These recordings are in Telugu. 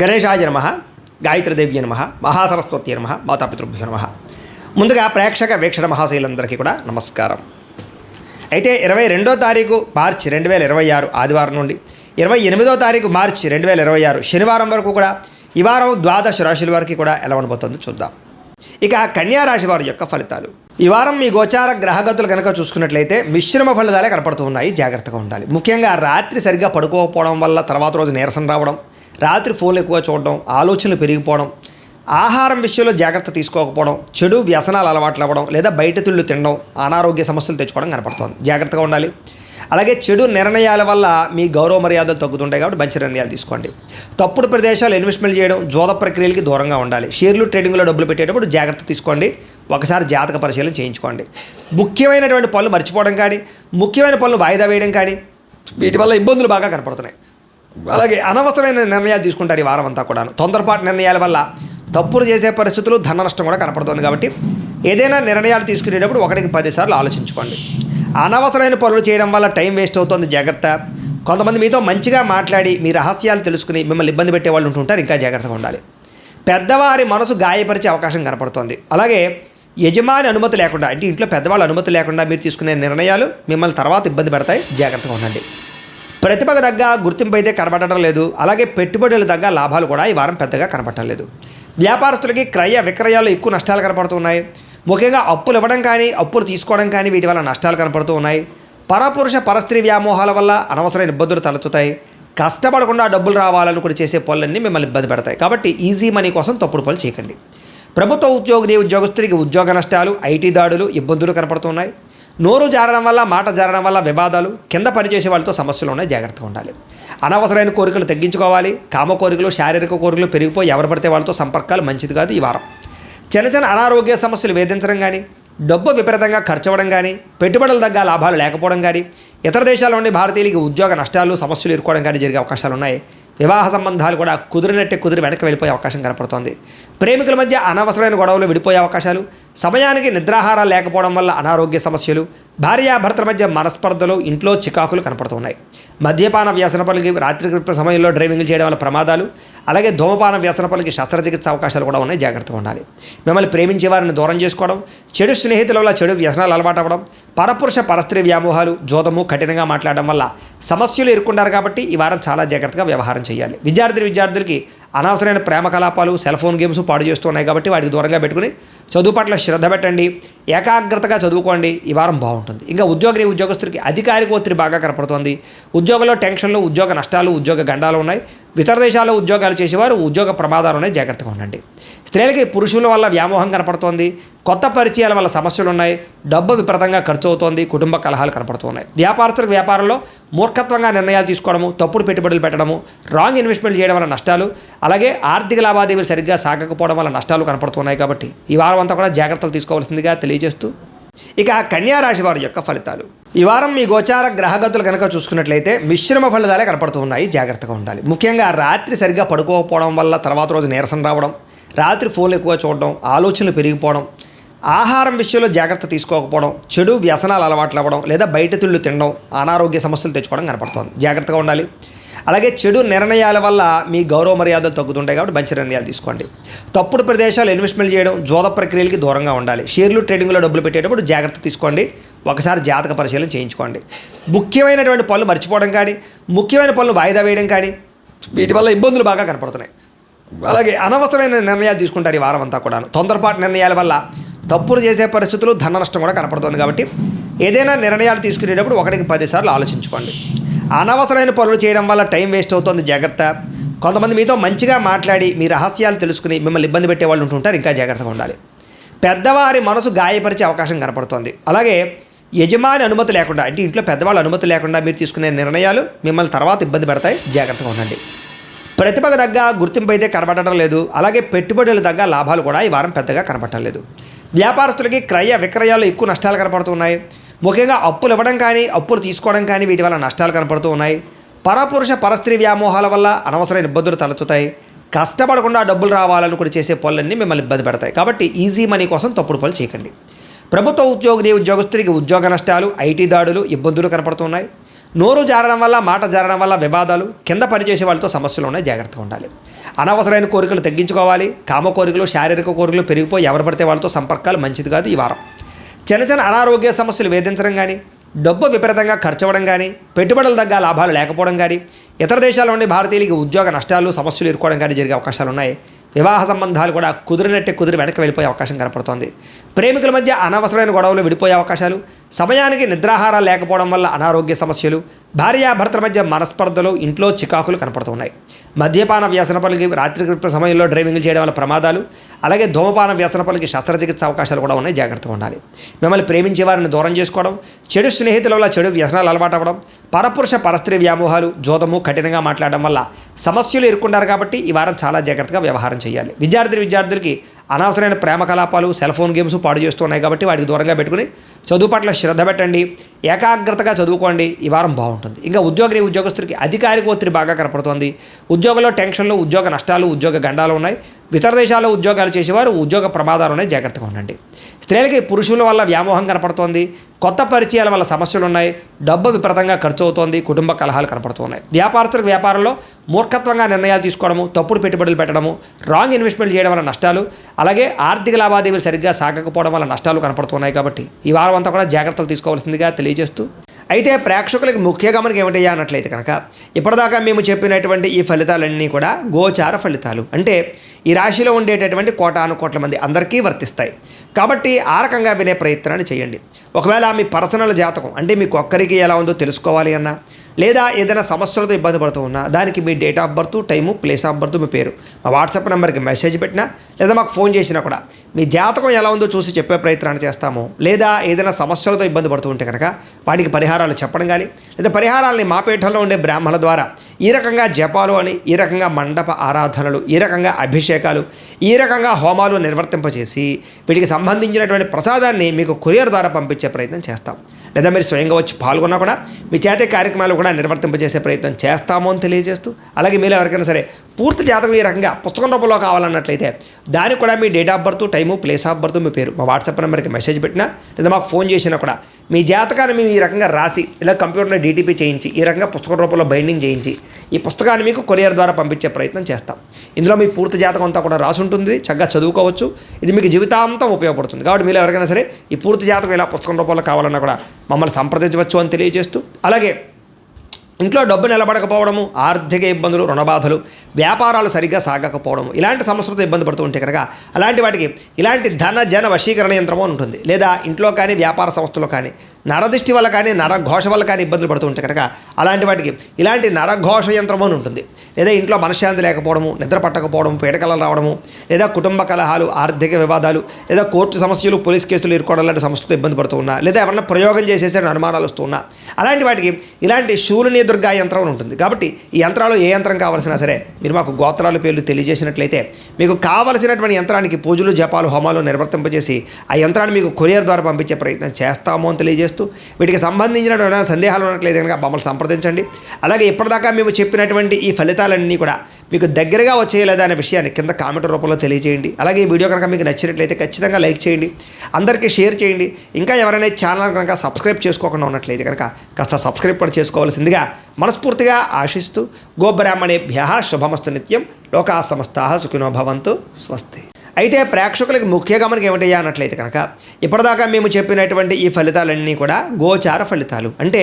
గణేశాయ నమః, గాయత్రీదేవ్య నమః, మహాసరస్వతి నమః, మాతాపితృభ్యో నమః. ముందుగా ప్రేక్షక వీక్షణ మహాశైలందరికీ కూడా నమస్కారం. అయితే 22వ తారీఖు మార్చి 2026 ఆదివారం నుండి 28వ తారీఖు మార్చి 2026 శనివారం వరకు కూడా ఈ వారం ద్వాదశ రాశుల వారికి కూడా ఎలా ఉండబోతుందో చూద్దాం. ఇక కన్యా రాశి వారి యొక్క ఫలితాలు. ఈ వారం మీ గోచార గ్రహగతులు కనుక చూసుకున్నట్లయితే మిశ్రమ ఫలితాలే కనపడుతూ ఉన్నాయి. జాగ్రత్తగా ఉండాలి. ముఖ్యంగా రాత్రి సరిగ్గా పడుకోకపోవడం వల్ల తర్వాత రోజు నీరసం రావడం, రాత్రి ఫోన్లు ఎక్కువ చూడడం, ఆలోచనలు పెరిగిపోవడం, ఆహారం విషయంలో జాగ్రత్త తీసుకోకపోవడం, చెడు వ్యసనాలు అలవాట్లు అవ్వడం లేదా బయట తిళ్ళు తినడం, అనారోగ్య సమస్యలు తెచ్చుకోవడం కనపడుతుంది. జాగ్రత్తగా ఉండాలి. అలాగే చెడు నిర్ణయాల వల్ల మీ గౌరవ మర్యాదలు తగ్గుతుంటాయి కాబట్టి మంచి నిర్ణయాలు తీసుకోండి. తప్పుడు ప్రదేశాలు ఇన్వెస్ట్మెంట్ చేయడం, జోద ప్రక్రియలకి దూరంగా ఉండాలి. షేర్లు ట్రేడింగ్లో డబ్బులు పెట్టేటప్పుడు జాగ్రత్త తీసుకోండి. ఒకసారి జాతక పరిశీలన చేయించుకోండి. ముఖ్యమైనటువంటి పనులు మర్చిపోవడం కానీ, ముఖ్యమైన పనులు వాయిదా వేయడం కానీ వీటి వల్ల ఇబ్బందులు బాగా కనపడుతున్నాయి. అలాగే అనవసరమైన నిర్ణయాలు తీసుకుంటారు ఈ వారం అంతా కూడాను. తొందరపాటు నిర్ణయాల వల్ల తప్పులు చేసే పరిస్థితులు, ధన నష్టం కూడా కనపడుతుంది. కాబట్టి ఏదైనా నిర్ణయాలు తీసుకునేటప్పుడు 1-10 సార్లు ఆలోచించుకోండి. అనవసరమైన పనులు చేయడం వల్ల టైం వేస్ట్ అవుతుంది. జాగ్రత్త. కొంతమంది మీతో మంచిగా మాట్లాడి మీ రహస్యాలు తెలుసుకుని మిమ్మల్ని ఇబ్బంది పెట్టే వాళ్ళు ఉంటుంటారు. ఇంకా జాగ్రత్తగా ఉండాలి. పెద్దవారి మనసు గాయపరిచే అవకాశం కనపడుతోంది. అలాగే యజమాని అనుమతి లేకుండా, అంటే ఇంట్లో పెద్దవాళ్ళ అనుమతి లేకుండా మీరు తీసుకునే నిర్ణయాలు మిమ్మల్ని తర్వాత ఇబ్బంది పెడతాయి. జాగ్రత్తగా ఉండండి. ప్రతిభకు తగ్గ గుర్తింపు అయితే కనపడటం లేదు. అలాగే పెట్టుబడులు తగ్గ లాభాలు కూడా ఈ వారం పెద్దగా కనపడటం లేదు. వ్యాపారస్తులకి క్రయ విక్రయాలు ఎక్కువ నష్టాలు కనపడుతున్నాయి. ముఖ్యంగా అప్పులు ఇవ్వడం కానీ, అప్పులు తీసుకోవడం కానీ వీటి వల్ల నష్టాలు కనపడుతూ ఉన్నాయి. పరపురుష పరస్త్రీ వ్యామోహాల వల్ల అనవసరమైన ఇబ్బందులు తలెత్తుతాయి. కష్టపడకుండా డబ్బులు రావాలనుకుని చేసే పనులన్నీ మిమ్మల్ని ఇబ్బంది పెడతాయి. కాబట్టి ఈజీ మనీ కోసం తప్పుడు పనులు చేయకండి. ప్రభుత్వ ఉద్యోగస్తులకి ఉద్యోగ నష్టాలు, ఐటీ దాడులు, ఇబ్బందులు కనపడుతున్నాయి. నోరు జారడం వల్ల, మాట జారడం వల్ల వివాదాలు, కింద పనిచేసే వాళ్ళతో సమస్యలు ఉన్నాయి. జాగ్రత్తగా ఉండాలి. అనవసరమైన కోరికలు తగ్గించుకోవాలి. కామ కోరికలు, శారీరక కోరికలు పెరిగిపోయి ఎవరు పడితే వాళ్ళతో సంపర్కాలు మంచిది కాదు. ఈ వారం చిన్న అనారోగ్య సమస్యలు వేధించడం కానీ, డబ్బు విపరీతంగా ఖర్చు అవ్వడం కానీ, పెట్టుబడుల తగ్గ లాభాలు లేకపోవడం కానీ, ఇతర దేశాల నుండి భారతీయులకి ఉద్యోగ నష్టాలు, సమస్యలు ఎదుర్కోవడం కానీ జరిగే అవకాశాలు ఉన్నాయి. వివాహ సంబంధాలు కూడా కుదిరి వెనక్కి వెళ్ళిపోయే అవకాశం కనపడుతోంది. ప్రేమికుల మధ్య అనవసరమైన గొడవలు విడిపోయే అవకాశాలు, సమయానికి నిద్రాహారాలు లేకపోవడం వల్ల అనారోగ్య సమస్యలు, భార్యాభర్తల మధ్య మనస్పర్ధలు, ఇంట్లో చికాకులు కనపడుతున్నాయి. మద్యపాన వ్యసన పనులకి, రాత్రి సమయంలో డ్రైవింగ్ చేయడం వల్ల ప్రమాదాలు, అలాగే ధూమపాన వ్యసన పనులకి శస్త్రచికిత్స అవకాశాలు కూడా ఉన్నాయి. జాగ్రత్తగా ఉండాలి. మిమ్మల్ని ప్రేమించే వారిని దూరం చేసుకోవడం, చెడు స్నేహితుల వల్ల చెడు వ్యసనాలు అలవాటు అవ్వడం, పరపురుష పరస్త్రీ వ్యామోహాలు, జోదము, కఠినంగా మాట్లాడడం వల్ల సమస్యలు ఎదుర్కొంటారు. కాబట్టి ఈ వారం చాలా జాగ్రత్తగా వ్యవహారం చేయాలి. విద్యార్థులకి అనవసరమైన ప్రేమ కలాపాలు, సెల్ ఫోన్ గేమ్స్ పాడు చేస్తూ ఉన్నాయి. కాబట్టి వాటికి దూరంగా పెట్టుకుని చదువు పట్ల శ్రద్ధ పెట్టండి. ఏకాగ్రతగా చదువుకోండి. ఈ వారం బాగుంటుంది. ఇంకా ఉద్యోగస్తులకి అధికారిక ఒత్తిడి బాగా కనపడుతోంది. ఉద్యోగంలో టెన్షన్లు, ఉద్యోగ నష్టాలు, ఉద్యోగ గండాలు ఉన్నాయి. ఇతర దేశాల్లో ఉద్యోగాలు చేసేవారు ఉద్యోగ ప్రమాదాలు ఉన్నాయి. జాగ్రత్తగా ఉండండి. స్త్రీలకి పురుషుల వల్ల వ్యామోహం కనపడుతోంది. కొత్త పరిచయాల వల్ల సమస్యలు ఉన్నాయి. డబ్బు విపరీతంగా ఖర్చు అవుతోంది. కుటుంబ కలహాలు కనపడుతున్నాయి. వ్యాపారస్తులకు వ్యాపారంలో మూర్ఖత్వంగా నిర్ణయాలు తీసుకోవడము, తప్పుడు పెట్టుబడులు పెట్టడము, రాంగ్ ఇన్వెస్ట్మెంట్ చేయడం వల్ల నష్టాలు, అలాగే ఆర్థిక లావాదేవీలు సరిగ్గా సాగకపోవడం వల్ల నష్టాలు కనపడుతున్నాయి. కాబట్టి ఈ వారం అంతా కూడా జాగ్రత్తలు తీసుకోవాల్సిందిగా తెలియజేస్తూ ఇక కన్యా రాశి వారి యొక్క ఫలితాలు. ఈ వారం మీ గోచార గ్రహగతులు కనుక చూసుకున్నట్లయితే మిశ్రమ ఫలితాలే కనపడుతూ ఉన్నాయి. జాగ్రత్తగా ఉండాలి. ముఖ్యంగా రాత్రి సరిగ్గా పడుకోకపోవడం వల్ల తర్వాత రోజు నీరసం రావడం, రాత్రి ఫోన్లు ఎక్కువ చూడడం, ఆలోచనలు పెరిగిపోవడం, ఆహారం విషయంలో జాగ్రత్త తీసుకోకపోవడం, చెడు వ్యసనాలు అలవాట్లు అవ్వడం లేదా బయట తిళ్ళు తినడం, అనారోగ్య సమస్యలు తెచ్చుకోవడం కనపడుతుంది. జాగ్రత్తగా ఉండాలి. అలాగే చెడు నిర్ణయాల వల్ల మీ గౌరవ మర్యాదలు తగ్గుతుంటాయి. కాబట్టి మంచి నిర్ణయాలు తీసుకోండి. తప్పుడు ప్రదేశాలు ఇన్వెస్ట్మెంట్ చేయడం, జోద ప్రక్రియలకి దూరంగా ఉండాలి. షేర్లు ట్రేడింగ్లో డబ్బులు పెట్టేటప్పుడు జాగ్రత్త తీసుకోండి. ఒకసారి జాతక పరిశీలన చేయించుకోండి. ముఖ్యమైనటువంటి పనులు మర్చిపోవడం కానీ, ముఖ్యమైన పనులు వాయిదా వేయడం కానీ వీటి వల్ల ఇబ్బందులు బాగా కనపడుతున్నాయి. అలాగే అనవసరమైన నిర్ణయాలు తీసుకుంటారు ఈ వారం అంతా కూడాను. తొందరపాటు నిర్ణయాల వల్ల తప్పులు చేసే పరిస్థితులు, ధన నష్టం కూడా కనపడుతుంది. కాబట్టి ఏదైనా నిర్ణయాలు తీసుకునేటప్పుడు 1-10 సార్లు ఆలోచించుకోండి. అనవసరమైన పనులు చేయడం వల్ల టైం వేస్ట్ అవుతుంది. జాగ్రత్త. కొంతమంది మీతో మంచిగా మాట్లాడి మీ రహస్యాలు తెలుసుకుని మిమ్మల్ని ఇబ్బంది పెట్టే వాళ్ళు ఉంటుంటారు. ఇంకా జాగ్రత్తగా ఉండాలి. పెద్దవారి మనసు గాయపరిచే అవకాశం కనపడుతుంది. అలాగే యజమాని అనుమతి లేకుండా, అంటే ఇంట్లో పెద్దవాళ్ళ అనుమతి లేకుండా మీరు తీసుకునే నిర్ణయాలు మిమ్మల్ని తర్వాత ఇబ్బంది పెడతాయి. జాగ్రత్తగా ఉండండి. ప్రతిభకు తగ్గ గుర్తింపు అయితే కనపడటం లేదు. అలాగే పెట్టుబడులు తగ్గ లాభాలు కూడా ఈ వారం పెద్దగా కనపడటం లేదు. వ్యాపారస్తులకి క్రయ విక్రయాలు ఎక్కువ నష్టాలు కనపడుతున్నాయి. ముఖ్యంగా అప్పులు ఇవ్వడం కానీ, అప్పులు తీసుకోవడం కానీ వీటి వల్ల నష్టాలు కనపడుతూ ఉన్నాయి. పరపురుష పరస్త్రీ వ్యామోహాల వల్ల అనవసరమైన ఇబ్బందులు తలెత్తుతాయి. కష్టపడకుండా డబ్బులు రావాలనుకుని చేసే పనులన్నీ మిమ్మల్ని ఇబ్బంది పెడతాయి. కాబట్టి ఈజీ మనీ కోసం తప్పుడు పనులు చేయకండి. ప్రభుత్వ ఉద్యోగస్తులకి ఉద్యోగ నష్టాలు, ఐటీ దాడులు, ఇబ్బందులు కనపడుతున్నాయి. నోరు జారడం వల్ల, మాట జారడం వల్ల వివాదాలు, కింద పనిచేసే వాళ్ళతో సమస్యలు ఉన్నాయి, జాగ్రత్తగా ఉండాలి. అనవసరమైన కోరికలు తగ్గించుకోవాలి. కామ కోరికలు, శారీరక కోరికలు పెరిగిపోయి ఎవరు పడితే వాళ్ళతో సంపర్కాలు మంచిది కాదు ఈ వారం. చిన్న చిన్న అనారోగ్య సమస్యలు వేధించడం కానీ, డబ్బు విపరీతంగా ఖర్చు అవ్వడం కానీ, పెట్టుబడుల తగ్గ లాభాలు లేకపోవడం కానీ, ఇతర దేశాల నుండి భారతీయులకి ఉద్యోగ నష్టాలు, సమస్యలు ఎదుర్కోవడం కానీ జరిగే అవకాశాలు ఉన్నాయి. వివాహ సంబంధాలు కూడా కుదిరి వెనక్కి వెళ్ళిపోయే అవకాశం కనపడుతోంది. ప్రేమికుల మధ్య అనవసరమైన గొడవలు విడిపోయే అవకాశాలు, సమయానికి నిద్రాహారాలు లేకపోవడం వల్ల అనారోగ్య సమస్యలు, భార్యాభర్తల మధ్య మనస్పర్ధలు, ఇంట్లో చికాకులు కనపడుతున్నాయి. మద్యపాన వ్యసనపలకి, రాత్రి సమయంలో డ్రైవింగ్ చేయడం వల్ల ప్రమాదాలు, అలాగే ధూమపాన వ్యసనపలకి శస్త్రచికిత్స అవకాశాలు కూడా ఉన్నాయి, జాగ్రత్తగా ఉండాలి. మిమ్మల్ని ప్రేమించే వారిని దూరం చేసుకోవడం, చెడు స్నేహితుల వల్ల చెడు వ్యసనాలు అలవాటు అవ్వడం, పరపురుష పరస్త్రీ వ్యామోహాలు, జోదము, కఠినంగా మాట్లాడడం వల్ల సమస్యలు ఎదుర్కొంటారు. కాబట్టి ఈ వారం చాలా జాగ్రత్తగా వ్యవహారం చేయాలి. విద్యార్థులకి అనవసరమైన ప్రేమ కలాపాలు, సెల్ ఫోన్ గేమ్స్ పాడు చేస్తున్నాయి. కాబట్టి వాటికి దూరంగా పెట్టుకుని చదువు పట్ల శ్రద్ధ పెట్టండి, ఏకాగ్రతగా చదువుకోండి. ఈ వారం బాగుంటుంది. ఇంకా ఉద్యోగస్తులకి అధికారిక ఒత్తిడి బాగా కనపడుతోంది. ఉద్యోగంలో టెన్షన్లు, ఉద్యోగ నష్టాలు, ఉద్యోగ గండాలు ఉన్నాయి. ఇతర దేశాల్లో ఉద్యోగాలు చేసేవారు ఉద్యోగ ప్రమాదాలు ఉన్నాయి, జాగ్రత్తగా ఉండండి. స్త్రీలకి పురుషుల వల్ల వ్యామోహం కనపడుతోంది. కొత్త పరిచయాల వల్ల సమస్యలు ఉన్నాయి. డబ్బు విపరీతంగా ఖర్చు అవుతోంది. కుటుంబ కలహాలు కనపడుతున్నాయి. వ్యాపారస్తులకు వ్యాపారంలో మూర్ఖత్వంగా నిర్ణయాలు తీసుకోవడము, తప్పుడు పెట్టుబడులు పెట్టడము, రాంగ్ ఇన్వెస్ట్మెంట్ చేయడం వల్ల నష్టాలు, అలాగే ఆర్థిక లావాదేవీలు సరిగ్గా సాగకపోవడం వల్ల నష్టాలు కనపడుతున్నాయి. కాబట్టి ఈ వారం అంతా కూడా జాగ్రత్తలు తీసుకోవాల్సిందిగా తెలియజేస్తూ, అయితే ప్రేక్షకులకి ముఖ్య గమనిక ఏమిటయ్యా అన్నట్లయితే కనుక, ఇప్పటిదాకా మేము చెప్పినటువంటి ఈ ఫలితాలన్నీ కూడా గోచార ఫలితాలు. అంటే ఈ రాశిలో ఉండేటటువంటి కోటాను కోట్ల మంది అందరికీ వర్తిస్తాయి. కాబట్టి ఆ రకంగా వినే ప్రయత్నాన్ని చేయండి. ఒకవేళ మీ పర్సనల్ జాతకం అంటే మీకు ఒక్కరికి ఎలా ఉందో తెలుసుకోవాలి అన్నా, లేదా ఏదైనా సమస్యలతో ఇబ్బంది పడుతూ ఉన్నా, దానికి మీ date of birth, time, place of birth, మీ పేరు మా వాట్సాప్ నెంబర్కి మెసేజ్ పెట్టినా, లేదా మాకు ఫోన్ చేసినా కూడా మీ జాతకం ఎలా ఉందో చూసి చెప్పే ప్రయత్నాన్ని చేస్తాము. లేదా ఏదైనా సమస్యలతో ఇబ్బంది పడుతూ ఉంటే కనుక వాటికి పరిహారాలు చెప్పడం కానీ, లేదా పరిహారాలని మా పీఠంలో ఉండే బ్రాహ్మణుల ద్వారా ఈ రకంగా జపాలు అని, ఈ రకంగా మండప ఆరాధనలు, ఈ రకంగా అభిషేకాలు, ఈ రకంగా హోమాలు నిర్వర్తింపచేసి వీటికి సంబంధించినటువంటి ప్రసాదాన్ని మీకు కొరియర్ ద్వారా పంపించే ప్రయత్నం చేస్తాం. లేదా మీరు స్వయంగా వచ్చి పాల్గొన్నా కూడా మీ చేతే కార్యక్రమాలు కూడా నిర్వర్తింపజేసే ప్రయత్నం చేస్తాము అని తెలియజేస్తూ, అలాగే మీరు ఎవరికైనా సరే పూర్తి జాతకం ఈ రకంగా పుస్తకం రూపంలో కావాలన్నట్లయితే దానికి కూడా మీ date of birth, time, place of birth, మీ పేరు మా వాట్సాప్ నెంబర్కి మెసేజ్ పెట్టినా, లేదా మాకు ఫోన్ చేసినా కూడా మీ జాతకాన్ని మేము ఈ రకంగా రాసి, ఇలా కంప్యూటర్లో డీటీపీ చేయించి, ఈ రకంగా పుస్తకం రూపంలో బైండింగ్ చేయించి ఈ పుస్తకాన్ని మీకు కొరియర్ ద్వారా పంపించే ప్రయత్నం చేస్తాం. ఇందులో మీ పూర్తి జాతకం అంతా కూడా రాసి ఉంటుంది, చక్కగా చదువుకోవచ్చు. ఇది మీకు జీవితాంతం ఉపయోగపడుతుంది. కాబట్టి మీరు ఎవరికైనా సరే ఈ పూర్తి జాతకం ఇలా పుస్తకం రూపంలో కావాలన్నా కూడా మమ్మల్ని సంప్రదించవచ్చు అని తెలియజేస్తూ, అలాగే ఇంట్లో డబ్బు నిలబడకపోవడము, ఆర్థిక ఇబ్బందులు, రుణబాధలు, వ్యాపారాలు సరిగ్గా సాగకపోవడము, ఇలాంటి సమస్యలతో ఇబ్బంది పడుతూ ఉంటే కనుక అలాంటి వాటికి ఇలాంటి ధన జన వశీకరణ యంత్రము ఉంటుంది. లేదా ఇంట్లో కానీ వ్యాపార సంస్థలో కానీ నరదిష్టి వల్ల కానీ, నరఘోష వల్ల కానీ ఇబ్బందులు పడుతూ ఉంటే కనుక అలాంటి వాటికి ఇలాంటి నరఘోష యంత్రము అని ఉంటుంది. లేదా ఇంట్లో మనశ్శాంతి లేకపోవడము, నిద్ర పట్టకపోవడము, పీడకలలు రావడము, లేదా కుటుంబ కలహాలు, ఆర్థిక వివాదాలు, లేదా కోర్టు సమస్యలు, పోలీస్ కేసులు ఎదుర్కోవడం లాంటి సమస్యలతో ఇబ్బంది పడుతూ ఉన్నా, లేదా ఎవరన్నా ప్రయోగం చేసేసే అనుమానాలు వస్తూ ఉన్నా, అలాంటి వాటికి ఇలాంటి శూలిని దుర్గా యంత్రం ఉంటుంది. కాబట్టి ఈ యంత్రాలు ఏ యంత్రం కావాల్సినా సరే మీరు మాకు గోత్రాల పేర్లు తెలియజేసినట్లయితే మీకు కావలసినటువంటి యంత్రానికి పూజలు, జపాలు, హోమాలు నిర్వర్తింపజేసి ఆ యంత్రాన్ని మీకు కొరియర్ ద్వారా పంపించే ప్రయత్నం చేస్తాము అని తెలియజేస్తూ, వీటికి సంబంధించిన సందేహాలు ఉన్నట్లయితే కనుక మమ్మల్ని సంప్రదించండి. అలాగే ఇప్పటిదాకా మేము చెప్పినటువంటి ఈ ఫలితాలన్నీ కూడా మీకు దగ్గరగా వచ్చేయలేదా అనే విషయాన్ని కింద కామెంట్ రూపంలో తెలియజేయండి. అలాగే ఈ వీడియో కనుక మీకు నచ్చినట్లయితే ఖచ్చితంగా లైక్ చేయండి, అందరికీ షేర్ చేయండి. ఇంకా ఎవరైనా ఛానల్ కనుక సబ్స్క్రైబ్ చేసుకోకుండా ఉన్నట్లయితే కనుక కాస్త సబ్స్క్రైబ్ కూడా చేసుకోవాల్సిందిగా మనస్ఫూర్తిగా ఆశిస్తూ, గోబ్రాహ్మణేభ్యః శుభమస్తు నిత్యం, లోకా సమస్తాః సుఖినో భవంతు, స్వస్తి. అయితే ప్రేక్షకులకి ముఖ్య గమనిక ఏమిటయ్యా అన్నట్లయితే కనుక, ఇప్పటిదాకా మేము చెప్పినటువంటి ఈ ఫలితాలన్నీ కూడా గోచార ఫలితాలు. అంటే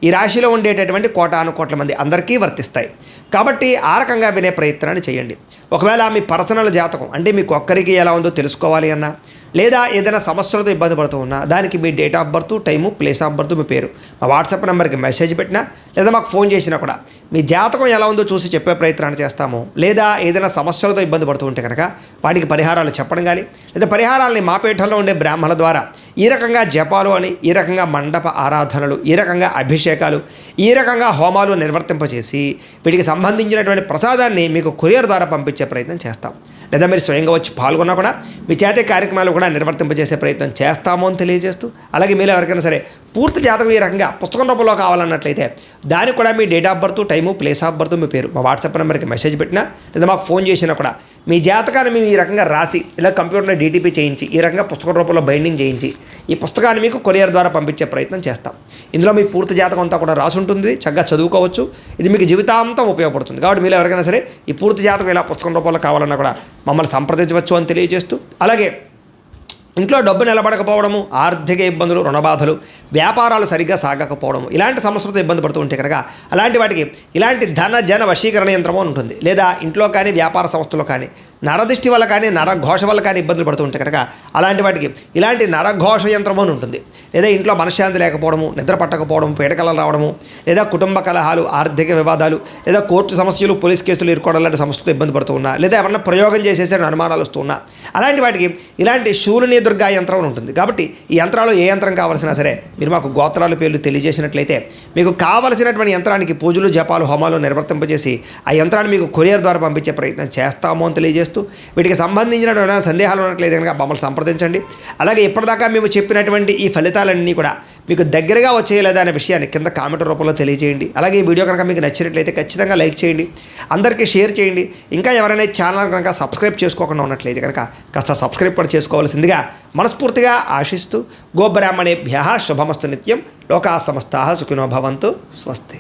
ఈ రాశిలో ఉండేటటువంటి కోటాను కోట్ల మంది అందరికీ వర్తిస్తాయి. కాబట్టి ఆ రకంగా వినే ప్రయత్నాన్ని చేయండి. ఒకవేళ మీ పర్సనల్ జాతకం అంటే మీకు ఒక్కరికి ఎలా ఉందో తెలుసుకోవాలి అన్నా, లేదా ఏదైనా సమస్యలతో ఇబ్బంది పడుతూ ఉన్నా, దానికి మీ date of birth, time, place of birth, మీ పేరు మా వాట్సాప్ నెంబర్కి మెసేజ్ పెట్టినా, లేదా మాకు ఫోన్ చేసినా కూడా మీ జాతకం ఎలా ఉందో చూసి చెప్పే ప్రయత్నాన్ని చేస్తాము. లేదా ఏదైనా సమస్యలతో ఇబ్బంది పడుతూ ఉంటే కనుక వాటికి పరిహారాలు చెప్పడం కానీ, లేదా పరిహారాలని మా పీఠంలో ఉండే బ్రాహ్మణుల ద్వారా ఈ రకంగా జపాలు అని, ఈ రకంగా మండప ఆరాధనలు, ఈ రకంగా అభిషేకాలు, ఈ రకంగా హోమాలు నిర్వర్తింపచేసి వీటికి సంబంధించినటువంటి ప్రసాదాన్ని మీకు కొరియర్ ద్వారా పంపించే ప్రయత్నం చేస్తాం. లేదా మీరు స్వయంగా వచ్చి పాల్గొన్నా కూడా మీ చేతే కార్యక్రమాలు కూడా నిర్వర్తింపజేసే ప్రయత్నం చేస్తాము అని తెలియజేస్తూ, అలాగే మీరు ఎవరికైనా సరే పూర్తి జాతకం ఈ రకంగా పుస్తకం రూపంలో కావాలన్నట్లయితే దానికి కూడా మీ date of birth, time, place of birth, మీ పేరు మా వాట్సాప్ నెంబర్కి మెసేజ్ పెట్టినా లేదా మాకు ఫోన్ చేసినా కూడా మీ జాతకాన్ని మేము ఈ రకంగా రాసి ఇలా కంప్యూటర్లో డీటీపీ చేయించి ఈ రకంగా పుస్తకం రూపంలో బైండింగ్ చేయించి ఈ పుస్తకాన్ని మీకు కొరియర్ ద్వారా పంపించే ప్రయత్నం చేస్తాం. ఇందులో మీ పూర్తి జాతకం అంతా కూడా రాసి ఉంటుంది, చక్కగా చదువుకోవచ్చు. ఇది మీకు జీవితాంతం ఉపయోగపడుతుంది. కాబట్టి మీరు ఎవరికైనా సరే ఈ పూర్తి జాతకం ఇలా పుస్తకం రూపంలో కావాలన్నా కూడా మమ్మల్ని సంప్రదించవచ్చు అని తెలియజేస్తూ, అలాగే ఇంట్లో డబ్బు నిలబడకపోవడము, ఆర్థిక ఇబ్బందులు, రుణబాధలు, వ్యాపారాలు సరిగ్గా సాగకపోవడము, ఇలాంటి సమస్యలతో ఇబ్బంది పడుతూ ఉంటే కనుక అలాంటి వాటికి ఇలాంటి ధన జన వశీకరణ యంత్రము అని ఉంటుంది. లేదా ఇంట్లో కానీ వ్యాపార సంస్థలో కానీ నరదిష్టి వల్ల కానీ నరఘోష వల్ల కానీ ఇబ్బందులు పడుతూ ఉంటే కనుక అలాంటి వాటికి ఇలాంటి నరఘోష యంత్రము అని ఉంటుంది. లేదా ఇంట్లో మనశ్శాంతి లేకపోవడము, నిద్ర పట్టకపోవడము, పీడకలలు రావడము, లేదా కుటుంబ కలహాలు, ఆర్థిక వివాదాలు, లేదా కోర్టు సమస్యలు, పోలీస్ కేసులు ఇరుకోవడం లాంటి సమస్యలతో ఇబ్బంది పడుతూ ఉన్నా, లేదా ఎవరన్నా ప్రయోగం చేసేసరికి అనుమానాలు వస్తూ ఉన్నా, అలాంటి వాటికి ఇలాంటి శూలిని దుర్గా యంత్రం అని ఉంటుంది. కాబట్టి ఈ యంత్రాలు ఏ యంత్రం కావాల్సినా సరే మీరు మాకు గోత్రాల పేర్లు తెలియజేసినట్లయితే మీకు కావలసినటువంటి యంత్రానికి పూజలు, జపాలు, హోమాలు నిర్వర్తింపజేసి ఆ యంత్రాన్ని మీకు కొరియర్ ద్వారా పంపించే ప్రయత్నం చేస్తాము అని తెలియజేస్తూ, వీటికి సంబంధించిన సందేహాలు ఉన్నట్లయితే కనుక మమ్మల్ని సంప్రదించండి. అలాగే ఇప్పటిదాకా మేము చెప్పినటువంటి ఈ ఫలితాలన్నీ కూడా మీకు దగ్గరగా వచ్చేయలేదా అనే విషయాన్ని కింద కామెంట్ రూపంలో తెలియజేయండి. అలాగే ఈ వీడియో కనుక మీకు నచ్చినట్లయితే ఖచ్చితంగా లైక్ చేయండి, అందరికీ షేర్ చేయండి. ఇంకా ఎవరైనా ఛానల్ కనుక సబ్స్క్రైబ్ చేసుకోకుండా ఉన్నట్లయితే కనుక కాస్త సబ్స్క్రైబ్ కూడా చేసుకోవాల్సిందిగా మనస్ఫూర్తిగా ఆశిస్తూ, గోబ్రాహ్మణేభ్యః శుభమస్తు నిత్యం, లోకా సమస్తాః సుఖినో భవంతు, స్వస్తి.